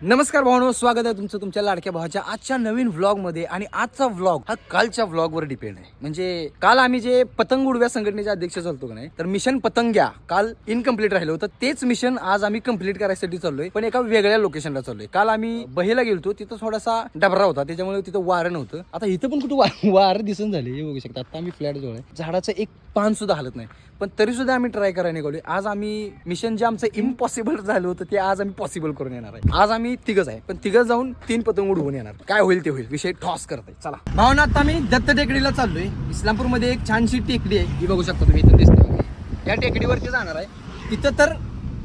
नमस्कार भावांनो, स्वागत आहे तुमचं तुमच्या लाडक्या भावाच्या आजच्या नवीन व्लॉग मध्ये. आणि आजचा व्लॉग हा कालच्या व्लॉग वर डिपेंड आहे. म्हणजे काल आम्ही जे पतंग उडव्या संघटनेचे अध्यक्ष चालतो का नाही, तर मिशन पतंग्या काल इनकम्प्लीट राहिलं होतं. तेच मिशन आज आम्ही कम्प्लीट करायसाठी चाललोय, पण एका वेगळ्या लोकेशनला चाललोय. काल आम्ही बहेला गेलतो, तिथं थोडासा डबरा होता, त्याच्यामुळे तिथं वारं नव्हतं. आता इथं पण कुठं वारं दिसून झाले हे बघू शकता. आता आम्ही फ्लॅट जवळ आहे, झाडाचं एक पान सुद्धा हालत नाही, पण तरी सुद्धा आम्ही ट्राय करायला निघालोय. आज आम्ही मिशन जे आमचं इम्पॉसिबल झालं होतं ते आज आम्ही पॉसिबल करून येणार आहे. आज आम्ही तिघच आहे, पण तिघच जाऊन 3 पतंग उडवून येणार. काय होईल ते होईल, विषय टॉस करताय. चला भावना, आता आम्ही दत्त टेकडीला चाललोय. इस्लामपूरमध्ये एक छानशी टेकडी आहे, ही बघू शकता तुम्ही, इथं दिसते. या टेकडीवरती जाणार आहे. तिथं तर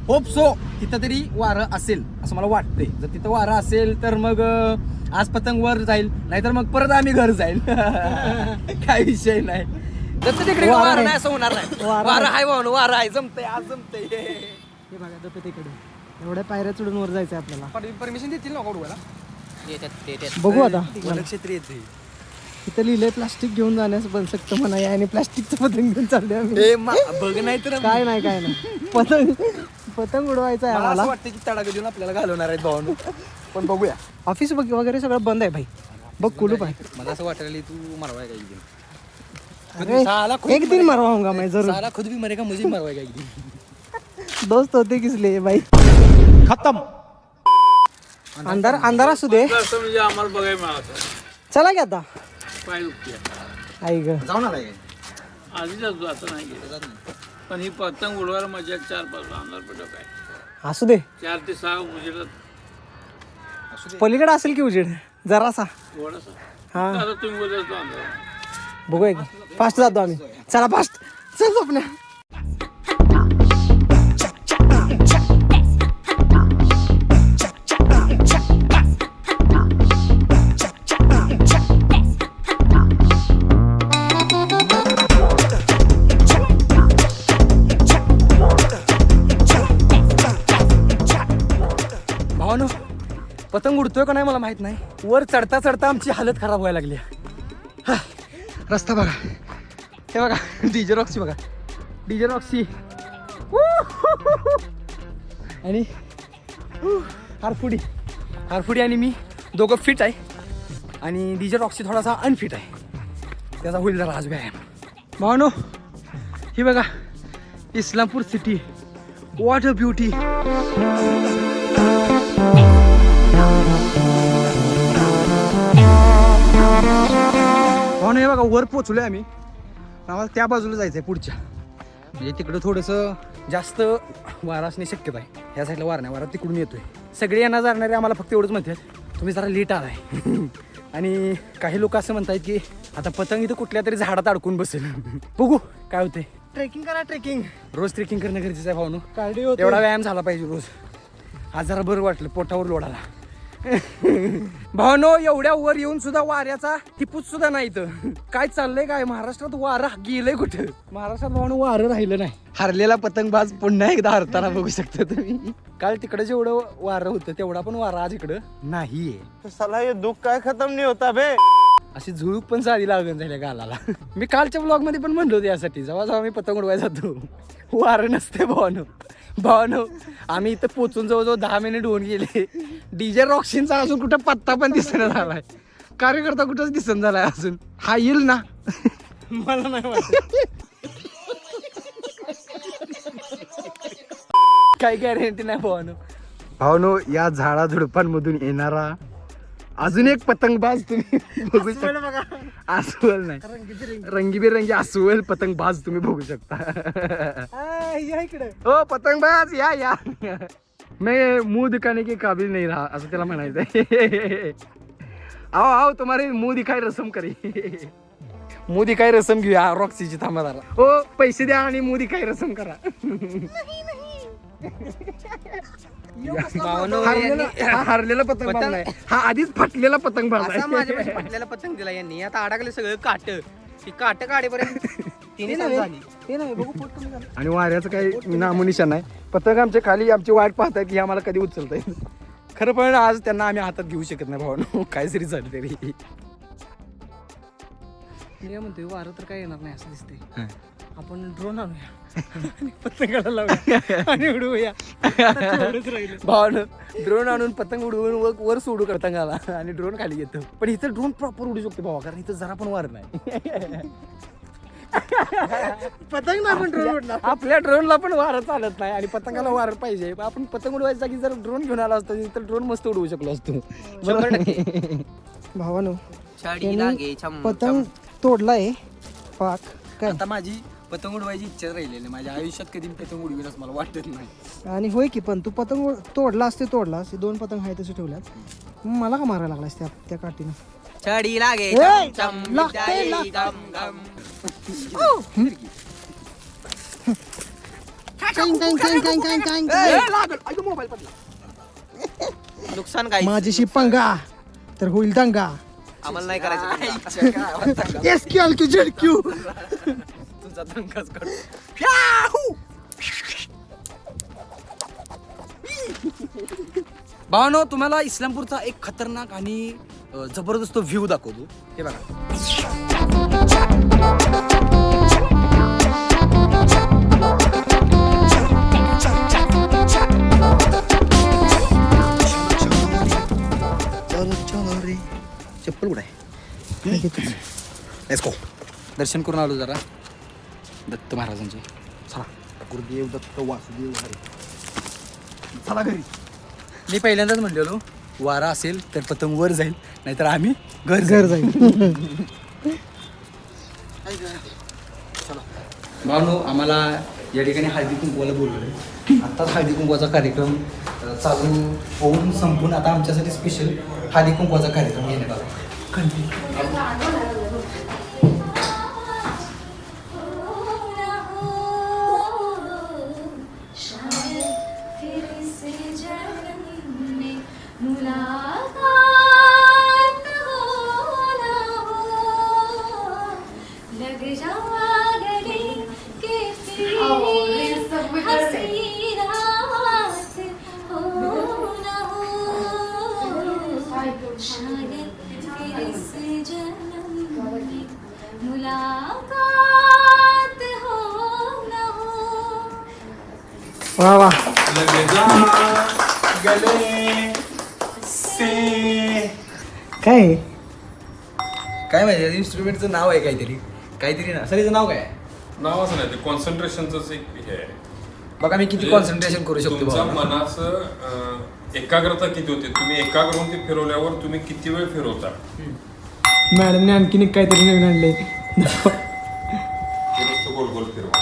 होप सो तिथं तरी वारं असेल असं मला वाटतंय. जर तिथं वारं असेल तर मग आज पतंग वर जाईल, नाहीतर मग परत आम्ही घर जाईल. काय विषय नाही. दत्त टेकडी वारं नाही असं होणार नाही. वारं आहे भावना, वारं आहे, जमतंय आज जमतंय. हे बघा दत्त टेकडी, एवढ्या पायऱ्या चढून वर जायचं आपल्याला. परमिशन देतील ना उडवायला? बघू आता. वनक्षेत्र येते. इथं लिहिलंय प्लास्टिक घेऊन जाण्यास पण सक्त मनाई आणि प्लास्टिकचं पतंग घेऊन चाललोय आम्ही. बघ नाही तर काय नाही पतंग उडवायचं आहे मला आम्हाला. असं वाटतं की तडाखा देऊन आपल्याला घालवणार आहेत भावांनो, पण बघूया. ऑफिस वगैरे सगळं बंद आहे भाई. बघ कुलूप आहे. मला असं वाटायला तू मरवाय काय एक दिन मरवाऊंगा मैं जरूर. साला खुद भी मरेगा, मुझे मरवाएगा एक दिन. दोस्त होते किसले भाई. खतम. अंधार असू दे. म्हणजे आम्हाला बघायला मिळालं. चला की आता. पाय दुखते आई ग. जाऊन आलाय आधी जातो, आता नाही गेलं. पण ही पतंग उडवायला मजा 4-5 अंधार पडत आहे. असू दे. 4 ते 6 उजेडात पलीकडे असेल की उजेड जरासा. थोडासा. हा आता तुम्ही बोलतो अंधार. बघूया की. फास्ट जातो आम्ही. चला फास्ट. चल स्वप्न्या. भावानो, पतंग उडतोय का नाही मला माहित नाही. वर चढता चढता आमची हालत खराब व्हायला लागली. रस्ता बघा, हे बघा, डीजे रॉक्सी बघा, डीजे रॉक्सी आणि हारफुडी आणि मी दोघं फिट आहे, आणि डीजे रॉक्सी थोडासा अनफिट आहे. त्याचा होईल जरा आज व्यायाम. भावनो, ही बघा Islampur city. What a beauty. हे बघा वर पोचलोय आम्ही. आम्हाला त्या बाजूला जायचंय पुढच्या, म्हणजे तिकडं थोडंसं जास्त वारा असणे शक्यता आहे. ह्या साईडला वारा नाही, वारा तिकडून येतोय. सगळे येणार जाणारे आम्हाला फक्त एवढंच म्हणतात, तुम्ही जरा लेट आलाय. आणि काही लोक असं म्हणतात की आता पतंग इथं कुठल्या तरी झाडात अडकून बसेल. बघू काय होते. ट्रेकिंग करा. ट्रेकिंग रोज ट्रेकिंग करणं गरजेचं आहे भावनो. कार्डिओ. एवढा व्यायाम झाला पाहिजे रोज. आज जरा बरं वाटलं, पोटावर लोड आला. भावनो, एवढ्या वर येऊन सुद्धा वाऱ्याचा टिपूच सुद्धा नाही इथं. काय चाललंय काय महाराष्ट्रात? वारं गेलंय कुठं? महाराष्ट्रात भावनो वारं राहिलं नाही. हरलेला पतंगबाज पुन्हा एकदा हरताना बघू शकता तुम्ही. काल तिकडे जेवढं वारं होतं तेवढा पण वारा आज इकडं नाहीये. साला हे दुःख काय खतम नाही होता बे. अशी झुळूक पण साधी लागून झाल्या गालाला. मी कालच्या ब्लॉग मध्ये पण म्हणलो होते यासाठी, जेव्हा मी पतंग उडवायला जातो वारं नसते. भावनो आम्ही इथं पोचून जवळजवळ 10 मिनिट होऊन गेले. डीजे रॉक्सीनचा अजून कुठं पत्ता पण दिसना झालाय. कार्यकर्ता कुठंच दिसन झालाय अजून. हा येईल ना? मला नाही वाटत. काही गॅरंटी नाही भावनो. या झाडा झुडपांमधून येणारा अजून एक पतंगबाज तुम्ही बघू शकता. अस्वल नाही, रंगीबेरंगी अस्वल पतंगबाज तुम्ही बघू शकता. हो पतंगबाज या. मैं मुंह दिखाने के काबिल नहीं रहा असं त्याला म्हणायचंय. आओ तुम्हारे मुंह दिखाई रसम करी. मुंह दिखाई रसम घेऊया रॉक्सीची. थांबादारा हो, पैसे द्या आणि मुंह दिखाई रसम करा. हरलेला पतंग नाही, हा आधीच फाटलेला पतंग फाटलेला पतंग दिला यांनी. आता अडकले सगळं काट. ती काट काढेपर्यंत 3 तास झाली. ते नाही बघू पोट कमी झालं. आणि वाऱ्याचं काही नामोनिशाण नाही. पतंग आमच्या खाली आमची वाट पाहतायत की आम्हाला कधी उचलता येईल. खरं पण आज त्यांना आम्ही हातात घेऊ शकत नाही भावानो, काय जरी झालं तरी. म्हणतोय वारं तर काय येणार नाही असं दिसतंय. आपण ड्रोन आणूया आणि पतंगाला लावूया आणि उडवूया तेवढंच राहिलं. भावानं ड्रोन आणून पतंग उडवून वर सोडू पतंगाला आणि ड्रोन खाली घेतो. पण इथं ड्रोन प्रॉपर उडू शकतो भावा, कारण इथं जरा पण वार नाही. पतंग ना आपण ड्रोन उडणार. आपल्या ड्रोनला पण वारं चालत नाही आणि पतंगाला वारं पाहिजे. आपण पतंग उडवायच्या जागी जर ड्रोन घेऊन आला असतो तर ड्रोन मस्त उडवू शकलो असतो. 100%. भावानो छडी लागे छम पतंग तोडलाय पाक काय आता माझी पतंग उडवायची इच्छा राहिलेली, माझ्या आयुष्यात कधी पतंग उडवील असं मला वाटत नाही. आणि होय की पण तू पतंग तोडलास 2 पतंग आहे तसे ठेवल्यात, मला का मारायला लागलास त्या काठीनं? छडी लागे ए, छम छम लागतंय, विद्याई गम गम. नुकसान काय माझ्याशी पंगा तर होईल दंगा. आम्हाला नाही करायचं. SQ ZQ. तुझा दंगाच काढ. भावानो, तुम्हाला इस्लामपूरचा एक खतरनाक आणि जबरदस्त व्ह्यू दाखवतो. हे बघा. चप्पल कुठे आहे? Let's go. दर्शन करून आलो जरा दत्त महाराजांचे. चला. गुरुदेव दत्त वासुदेव हरी. चला घरी. मी पहिल्यांदाच म्हणलेलो वारा असेल तर पतंग वर जाईल, नाहीतर आम्ही घर जाईल. भावनो, आम्हाला या ठिकाणी हळदी कुंकवाला बोलवलं. आत्ताच हळदी कुंकवाचा कार्यक्रम चालू होऊन संपून आता आमच्यासाठी स्पेशल हळदी कुंकवाचा कार्यक्रम घेण्यात आला. वा वा. काय आहे? काय माहिती इन्स्ट्रुमेंटचं नाव आहे काहीतरी ना सरीचं नाव काय आहे? नाव असं नाही, ते कॉन्सन्ट्रेशनच एक हे आहे. बघा मी किती कॉन्सन्ट्रेशन करू शकतो तुमच्या भावा. मनाचं एकाग्रता किती होते, तुम्ही एकाग्र होऊन ते फिरवल्यावर तुम्ही किती वेळ फिरवता. मॅडमने आणखीन एक काहीतरी नवीन आणले. ते नुसतं गोल गोल फिरवा.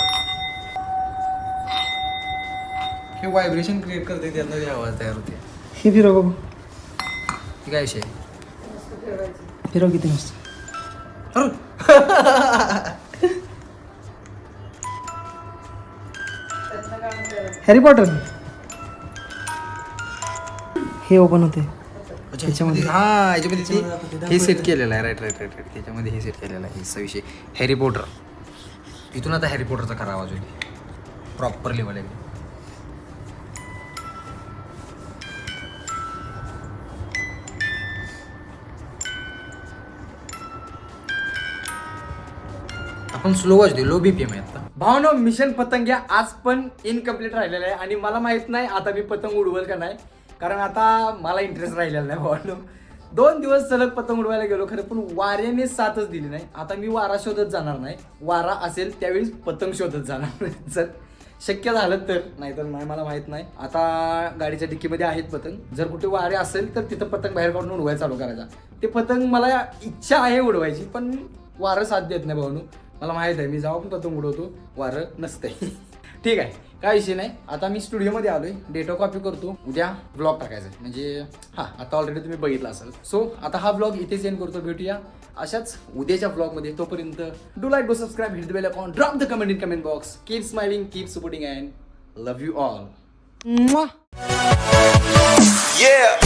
हे व्हायब्रेशन क्रिएट करते, त्यातनं आवाज तयार होते. हे फिरव बघू. हे काय विषय? फिरव किती मस्त. हॅरी पॉटर हे ओपन होते त्याच्यामध्ये. हा, याच्यामध्ये हे सेट केलेलं आहे. राईट. त्याच्यामध्ये हे सेट केलेलं आहे. हिचा विषय हॅरी पॉटर. इथून आता हॅरी पॉटरचा खरा आवाज होईल प्रॉपर लेवल आहे. आपण स्लो वाजतोय, लो बीपीएम आहे आता. भावनो, मिशन पतंग्या आज पण इनकम्प्लीट राहिलेलं आहे आणि मला माहित नाही आता मी पतंग उडवल का नाही, कारण आता मला इंटरेस्ट राहिलेला नाही. भावनो, 2 दिवस सलग पतंग उडवायला गेलो खरं, पण वाऱ्याने साथच दिली नाही. आता मी वारा शोधत जाणार नाही, वारा असेल त्यावेळी पतंग शोधत जाणार जर शक्य झालं तर, नाहीतर नाही, मला माहित नाही. आता गाडीच्या डिक्कीमध्ये आहेत पतंग, जर कुठे वारे असेल तर तिथं पतंग बाहेर काढून उडवायला चालू करायचा. ते पतंग मला इच्छा आहे उडवायची, पण वारं साथ देत नाही भावनो. मला माहित आहे, मी जेव्हा पण पतंग उडवतो वारं नसतंय. ठीक आहे, काय विषय नाही. आता मी स्टुडिओमध्ये आलोय, डेटा कॉपी करतो, उद्या ब्लॉग टाकायचा आहे. म्हणजे आता ऑलरेडी तुम्ही बघितला असेल. सो आता हा ब्लॉग इथेच एंड करतो. भेटूया अशाच उद्याच्या ब्लॉगमध्ये. तोपर्यंत do like, do subscribe, hit the bell icon, drop the comment in comment box. Keep smiling, keep supporting and love you all. म्वा. Yeah.